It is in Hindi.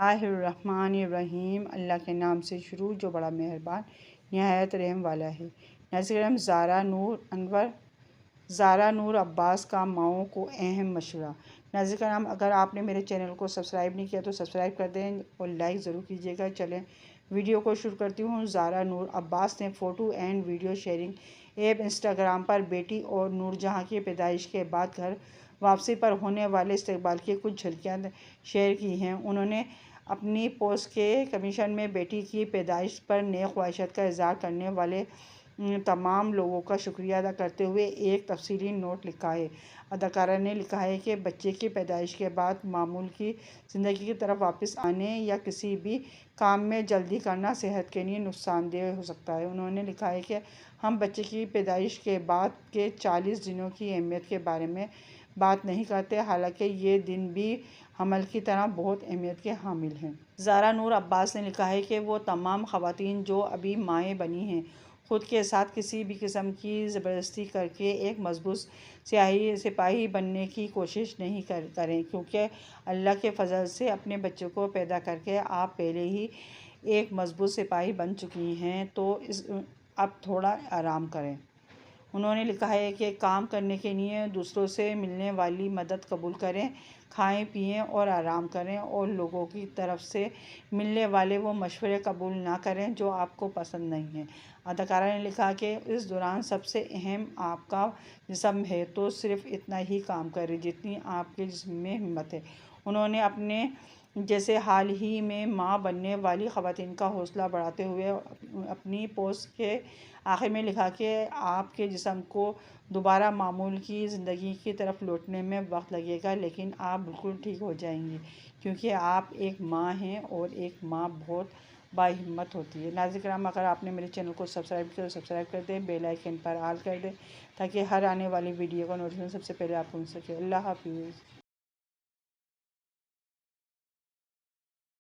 बिस्मिल्लाहिर्रहमानिर्रहीम। अल्लाह के नाम से शुरू जो बड़ा मेहरबान नहायत रहम वाला है। नज़ीर ज़ारा नूर अब्बास का माओं को अहम मशवरा। नाज़रीन कराम, अगर आपने मेरे चैनल को सब्सक्राइब नहीं किया तो सब्सक्राइब कर दें और लाइक ज़रूर कीजिएगा। चलें वीडियो को शुरू करती हूँ। ज़ारा नूर अब्बास ने photo and video sharing app Instagram पर बेटी और नूरजहां की पैदाइश के बाद घर वापसी पर होने वाले इस्तकबाल की कुछ झलकियाँ शेयर की हैं। उन्होंने अपनी पोस्ट के कमीशन में बेटी की पैदाइश पर नेक ख्वाहिशात का इज़हार करने वाले तमाम लोगों का शुक्रिया अदा करते हुए एक तफसीली नोट लिखा है। अदाकारा ने लिखा है कि बच्चे की पैदाइश के बाद मामूल की ज़िंदगी की तरफ वापस आने या किसी भी काम में जल्दी करना सेहत के लिए नुकसानदेह हो सकता है। उन्होंने लिखा है कि हम बच्चे की पैदाइश के बाद के 40 दिनों की अहमियत के बारे में बात नहीं करते, हालांकि ये दिन भी हमल की तरह बहुत अहमियत के हामिल हैं। ज़ारा नूर अब्बास ने लिखा है कि वो तमाम ख़वातीन जो अभी माएँ बनी हैं ख़ुद के साथ किसी भी किस्म की ज़बरदस्ती करके एक मजबूत सिपाही बनने की कोशिश नहीं करें, क्योंकि अल्लाह के फ़ज़ल से अपने बच्चों को पैदा करके आप पहले ही एक मजबूत सिपाही बन चुकी हैं, तो अब थोड़ा आराम करें। उन्होंने लिखा है कि काम करने के लिए दूसरों से मिलने वाली मदद कबूल करें, खाएं पिएं और आराम करें, और लोगों की तरफ से मिलने वाले वो मशवरे कबूल ना करें जो आपको पसंद नहीं हैं। अदाकारा ने लिखा कि इस दौरान सबसे अहम आपका जिस्म है, तो सिर्फ इतना ही काम करें जितनी आपके जिस्म में हिम्मत है। उन्होंने अपने जैसे हाल ही में माँ बनने वाली ख़वातीन का हौसला बढ़ाते हुए अपनी पोस्ट के आखिर में लिखा कि आपके जिस्म को दोबारा मामूल की ज़िंदगी की तरफ लौटने में वक्त लगेगा, लेकिन आप बिल्कुल ठीक हो जाएंगी, क्योंकि आप एक माँ हैं और एक माँ बहुत बाहिम्मत होती है। नाज़रीन कराम, अगर आपने मेरे चैनल को सब्सक्राइब किया तो सब्सक्राइब कर दें, बेल आइकन पर ऑल कर दें ताकि हर आने वाली वीडियो का नोटिफिकेशन सबसे पहले आपको मिल सके। अल्लाह हाफिज़।